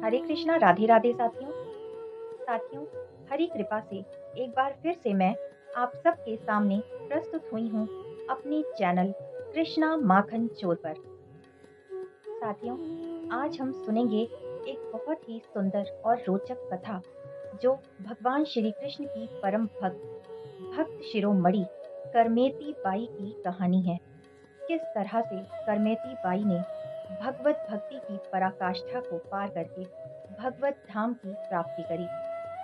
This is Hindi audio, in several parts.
हरे कृष्णा, राधे राधे साथियों। साथियों, हरी कृपा से एक बार फिर से मैं आप सबके सामने प्रस्तुत हुई हूँ अपने चैनल कृष्णा माखन चोर पर। साथियों, आज हम सुनेंगे एक बहुत ही सुंदर और रोचक कथा जो भगवान श्री कृष्ण की परम भक्त शिरोमणि करमेती बाई की कहानी है। किस तरह से करमेती बाई ने भगवत भक्ति की पराकाष्ठा को पार करके भगवत धाम की प्राप्ति करी।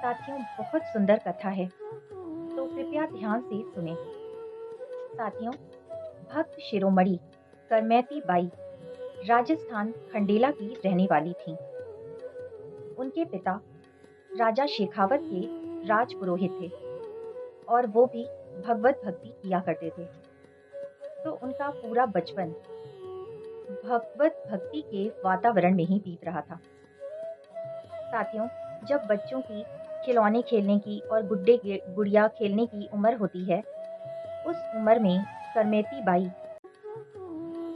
साथियों, बहुत सुंदर कथा है, तो कृपया ध्यान से सुने। साथियों, भक्त शिरोमणि करमेती बाई राजस्थान खंडेला की रहने वाली थीं। उनके पिता राजा शेखावत के राजपुरोहित थे और वो भी भगवत भक्ति किया करते थे। तो उनका पूरा बचपन भगवत भक्ति के वातावरण में ही बीत रहा था। साथियों, जब बच्चों की खिलौने खेलने की और गुड़िया खेलने की उम्र होती है, उस उम्र में करमेती बाई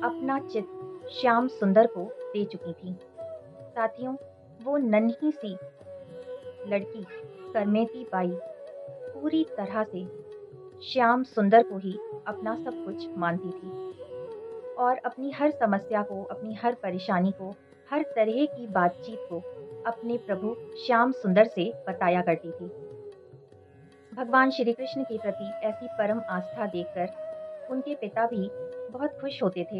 अपना चित्त श्याम सुंदर को दे चुकी थी। साथियों, वो नन्ही सी लड़की करमेती बाई पूरी तरह से श्याम सुंदर को ही अपना सब कुछ मानती थी और अपनी हर समस्या को, अपनी हर परेशानी को, हर तरह की बातचीत को अपने प्रभु श्याम सुंदर से बताया करती थी। भगवान श्री कृष्ण के प्रति ऐसी परम आस्था देखकर उनके पिता भी बहुत खुश होते थे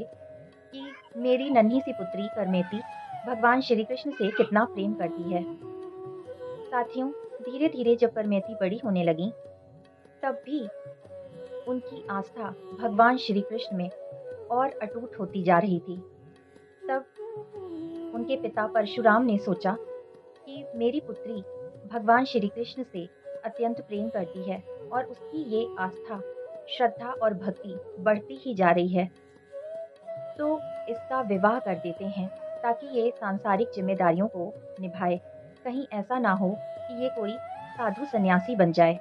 कि मेरी नन्ही सी पुत्री करमेती भगवान श्री कृष्ण से कितना प्रेम करती है। साथियों, धीरे धीरे जब करमेती बड़ी होने लगी, तब भी उनकी आस्था भगवान श्री कृष्ण में और अटूट होती जा रही थी। तब उनके पिता परशुराम ने सोचा कि मेरी पुत्री भगवान श्री कृष्ण से अत्यंत प्रेम करती है और उसकी ये आस्था, श्रद्धा और भक्ति बढ़ती ही जा रही है, तो इसका विवाह कर देते हैं ताकि ये सांसारिक जिम्मेदारियों को निभाए। कहीं ऐसा ना हो कि ये कोई साधु सन्यासी बन जाए।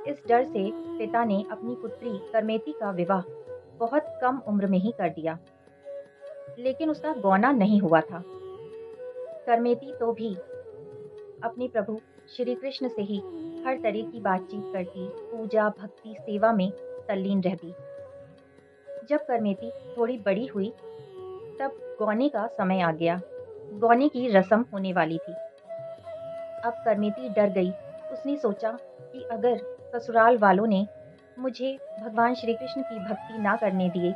इस डर से पिता ने अपनी पुत्री करमेती का विवाह बहुत कम उम्र में ही कर दिया, लेकिन उसका गौना नहीं हुआ था। करमेती तो भी अपने प्रभु श्री कृष्ण से ही हर तरह की बातचीत करती, पूजा, भक्ति, सेवा में तल्लीन रहती। जब करमेती थोड़ी बड़ी हुई, तब गौने का समय आ गया। गौने की रस्म होने वाली थी। अब करमेती डर गई। उसने सोचा कि अगर ससुराल वालों ने मुझे भगवान श्री कृष्ण की भक्ति ना करने दिए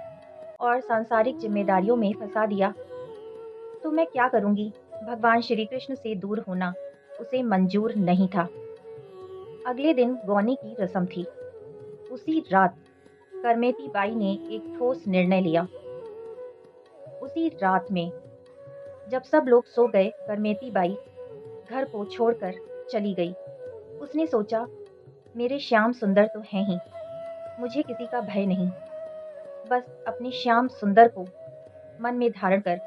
और सांसारिक जिम्मेदारियों में फंसा दिया, तो मैं क्या करूंगी। भगवान श्री कृष्ण से दूर होना उसे मंजूर नहीं था। अगले दिन गौने की रस्म थी। उसी रात करमेती बाई ने एक ठोस निर्णय लिया। उसी रात में जब सब लोग सो गए, करमेती बाई घर को छोड़कर चली गई। उसने सोचा, मेरे श्याम सुंदर तो हैं ही, मुझे किसी का भय नहीं। बस अपने श्याम सुंदर को मन में धारण कर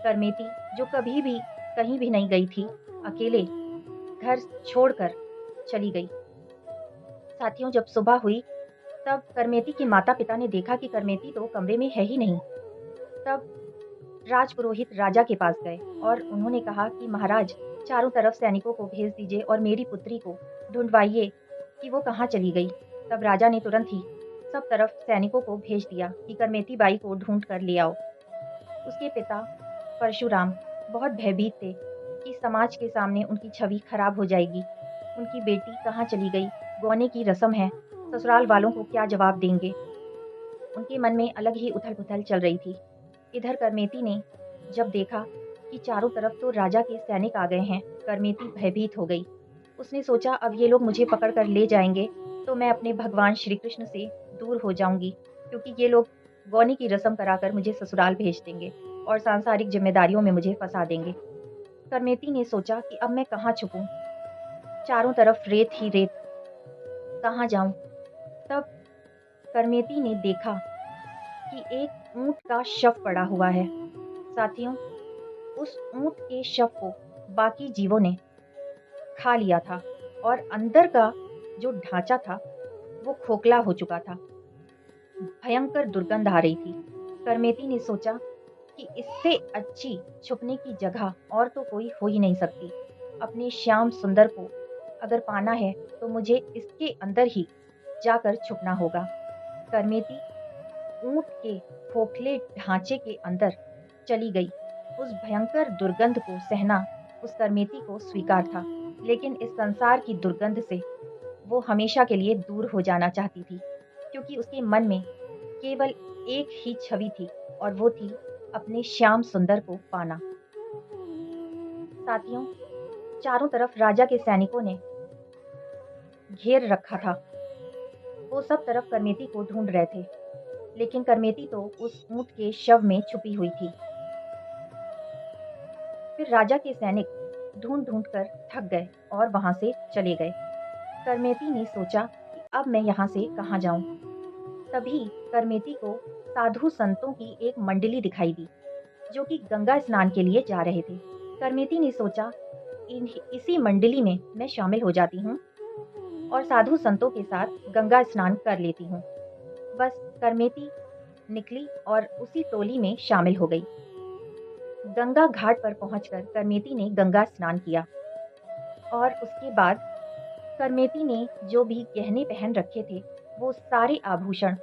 करमेती, जो कभी भी कहीं भी नहीं गई थी, अकेले घर छोड़कर चली गई। साथियों, जब सुबह हुई, तब करमेती के माता पिता ने देखा कि करमेती तो कमरे में है ही नहीं। तब राजपुरोहित राजा के पास गए और उन्होंने कहा कि महाराज, चारों तरफ सैनिकों को भेज दीजिए और मेरी पुत्री को ढूंढवाइए कि वो कहाँ चली गई। तब राजा ने तुरंत ही सब तरफ सैनिकों को भेज दिया कि करमेती बाई को ढूंढ कर ले आओ। उसके पिता परशुराम बहुत भयभीत थे कि समाज के सामने उनकी छवि खराब हो जाएगी। उनकी बेटी कहाँ चली गई, गौने की रस्म है, ससुराल वालों को क्या जवाब देंगे। उनके मन में अलग ही उथल-पुथल चल रही थी। इधर करमेती ने जब देखा कि चारों तरफ तो राजा के सैनिक आ गए हैं, करमेती भयभीत हो गई। उसने सोचा, अब ये लोग मुझे पकड़ कर ले जाएंगे तो मैं अपने भगवान श्री कृष्ण से दूर हो जाऊंगी, क्योंकि ये लोग गौने की रस्म कराकर मुझे ससुराल भेज देंगे और सांसारिक जिम्मेदारियों में मुझे फंसा देंगे। करमेती ने सोचा कि अब मैं कहाँ छुपूं, चारों तरफ रेत ही रेत, कहाँ जाऊं। तब करमेती ने देखा कि एक ऊंट का शव पड़ा हुआ है। साथियों, उस ऊंट के शव को बाकी जीवों ने खा लिया था और अंदर का जो ढांचा था वो खोखला हो चुका था। भयंकर दुर्गंध आ रही थी। करमेती ने सोचा कि इससे अच्छी छुपने की जगह और तो कोई हो ही नहीं सकती। अपने श्याम सुंदर को अगर पाना है तो मुझे इसके अंदर ही जाकर छुपना होगा। करमेती ऊँट के खोखले ढाँचे के अंदर चली गई। उस भयंकर दुर्गंध को सहना उस करमेती को स्वीकार था, लेकिन इस संसार की दुर्गंध से वो हमेशा के लिए दूर हो जाना चाहती थी, क्योंकि उसके मन में केवल एक ही छवि थी और वो थी अपने श्याम सुंदर को पाना। साथियों, चारों तरफ राजा के सैनिकों ने घेर रखा था। वो सब तरफ करमेती को ढूंढ रहे थे, लेकिन करमेती तो उस ऊँट के शव में छुपी हुई थी। फिर राजा के सैनिक ढूंढ-ढूंढ कर थक गए और वहाँ से चले गए। करमेती ने सोचा कि अब मैं यहाँ से कहाँ जाऊँ? तभी करमेती को साधु संतों की एक मंडली दिखाई दी, जो कि गंगा स्नान के लिए जा रहे थे। करमेती ने सोचा, इसी मंडली में मैं शामिल हो जाती हूँ और साधु संतों के साथ गंगा स्नान कर लेती हूँ। बस करमेती निकली और उसी टोली में शामिल हो गई। गंगा घाट पर पहुंचकर करमेती ने गंगा स्नान किया और उसके बाद करमेती ने जो भी गहने पहन रखे थे, वो सारे आभूषण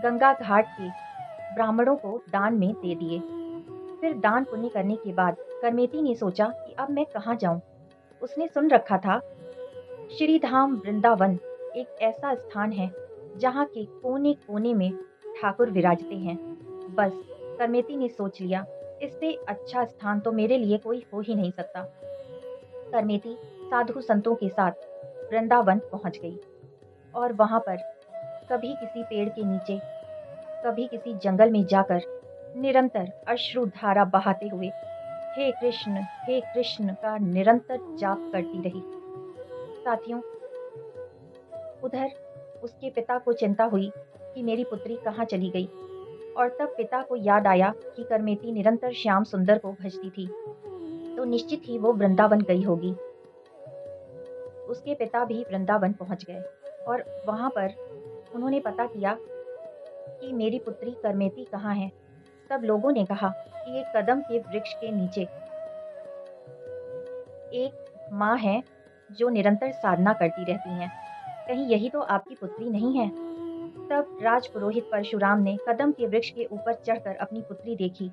गंगा घाट के ब्राह्मणों को दान में दे दिए। फिर दान पुण्य करने के बाद करमेती ने सोचा कि अब मैं कहाँ जाऊं? उसने सुन रखा था श्रीधाम वृंदावन एक ऐसा स्थान है जहाँ के कोने-कोने में ठाकुर विराजते हैं। बस करमेती ने सोच लिया, इससे अच्छा स्थान तो मेरे लिए कोई हो ही नहीं सकता। करमेती साधु संतों के साथ वृंदावन पहुंच गई और वहां पर कभी किसी पेड़ के नीचे, कभी किसी जंगल में जाकर निरंतर अश्रुधारा बहाते हुए हे कृष्ण का निरंतर जाप करती रही। साथियों, उधर उसके पिता को चिंता हुई कि मेरी पुत्री कहाँ चली गई, और तब पिता को याद आया कि करमेती निरंतर श्याम सुंदर को भजती थी, तो निश्चित ही वो वृंदावन गई होगी। उसके पिता भी वृंदावन पहुंच गए और वहां पर उन्होंने पता किया कि मेरी पुत्री करमेती कहाँ है। तब लोगों ने कहा कि एक कदम के वृक्ष के नीचे एक माँ है जो निरंतर साधना करती रहती हैं। कहीं यही तो आपकी पुत्री नहीं है? तब राजपुरोहित परशुराम ने कदम के वृक्ष के ऊपर चढ़कर अपनी पुत्री देखी,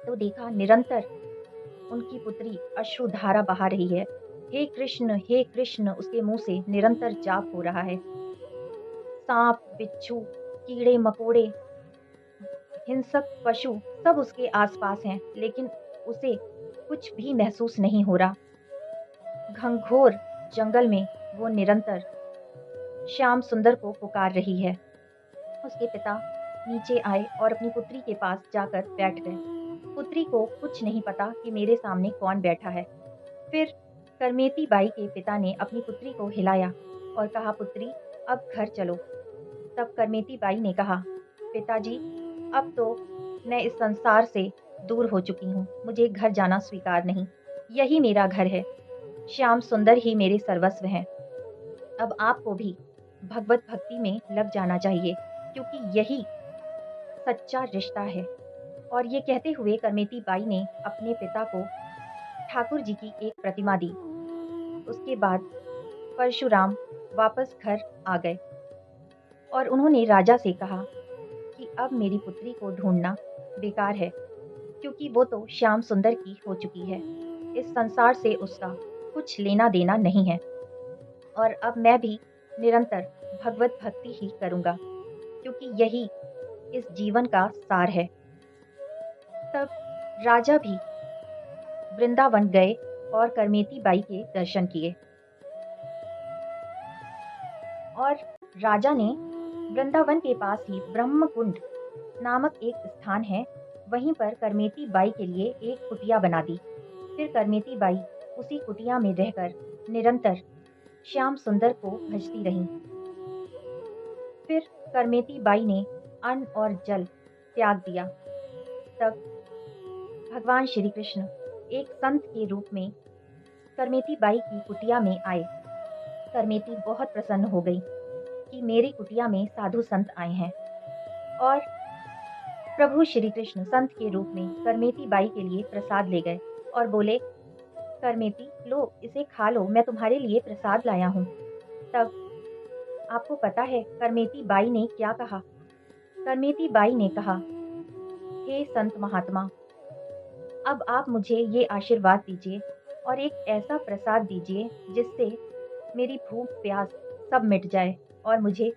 तो देखा निरंतर उनकी पुत्री अश्रुधारा बहा रही है। हे कृष्ण उसके मुंह से निरंतर जाप हो रहा है। सांप, बिच्छू, कीड़े मकोड़े, हिंसक पशु सब उसके आसपास हैं, लेकिन उसे कुछ भी महसूस नहीं हो रहा। घंघोर जंगल में वो निरंतर श्याम सुंदर को पुकार रही है। उसके पिता नीचे आए और अपनी पुत्री के पास जाकर बैठ गए। पुत्री को कुछ नहीं पता कि मेरे सामने कौन बैठा है। फिर करमेती बाई के पिता ने अपनी पुत्री को हिलाया और कहा, पुत्री अब घर चलो। तब करमेती बाई ने कहा, पिताजी अब तो मैं इस संसार से दूर हो चुकी हूँ, मुझे घर जाना स्वीकार नहीं। यही मेरा घर है, श्याम सुंदर ही मेरे सर्वस्व हैं। अब आपको भी भगवत भक्ति में लग जाना चाहिए, क्योंकि यही सच्चा रिश्ता है। और ये कहते हुए करमेती बाई ने अपने पिता को ठाकुर जी की एक प्रतिमा दी। उसके बाद परशुराम वापस घर आ गए और उन्होंने राजा से कहा कि अब मेरी पुत्री को ढूंढना बेकार है, क्योंकि वो तो श्याम सुंदर की हो चुकी है। इस संसार से उसका कुछ लेना देना नहीं है और अब मैं भी निरंतर भगवत भक्ति ही करूँगा, क्योंकि यही इस जीवन का सार है। तब राजा भी वृंदावन गए और करमेती बाई के दर्शन किए और राजा ने वृंदावन के पास ही ब्रह्मकुंड नामक एक स्थान है, वहीं पर करमेती बाई के लिए एक कुटिया बना दी। फिर करमेती बाई उसी कुटिया में रहकर निरंतर श्याम सुंदर को भजती रहीं। फिर करमेती बाई ने अन्न और जल त्याग दिया। तब भगवान श्री कृष्ण एक संत के रूप में करमेती बाई की कुटिया में आए। करमेती बहुत प्रसन्न हो गई कि मेरी कुटिया में साधु संत आए हैं और प्रभु श्री कृष्ण संत के रूप में करमेती बाई के लिए प्रसाद ले गए और बोले, करमेती लो, इसे खा लो, मैं तुम्हारे लिए प्रसाद लाया हूँ। तब आपको पता है करमेती बाई ने क्या कहा? करमेती बाई ने कहा, हे संत महात्मा, अब आप मुझे ये आशीर्वाद दीजिए और एक ऐसा प्रसाद दीजिए जिससे मेरी भूख प्यास सब मिट जाए और मुझे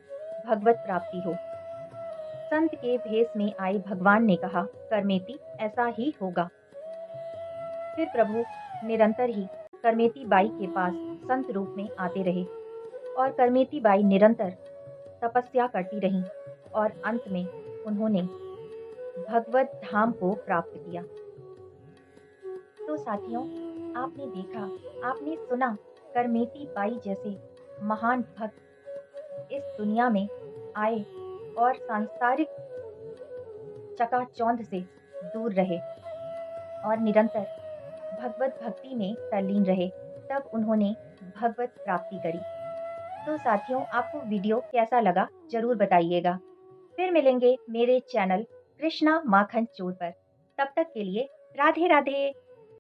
भगवत प्राप्ति हो। संत के भेष में आए भगवान ने कहा, करमेती ऐसा ही होगा। फिर प्रभु निरंतर ही करमेती बाई के पास संत रूप में आते रहे और करमेती बाई निरंतर तपस्या करती रहीं और अंत में उन्होंने भगवत धाम को प्राप्त किया। तो साथियों, आपने देखा, आपने सुना, करमेती बाई जैसे महान भक्त इस दुनिया में आए और सांसारिक चकाचौंध से दूर रहे और निरंतर भगवत भक्ति में तल्लीन रहे, तब उन्होंने भगवत प्राप्ति करी। तो साथियों, आपको वीडियो कैसा लगा जरूर बताइएगा। फिर मिलेंगे मेरे चैनल कृष्णा माखन चोर पर। तब तक के लिए राधे राधे।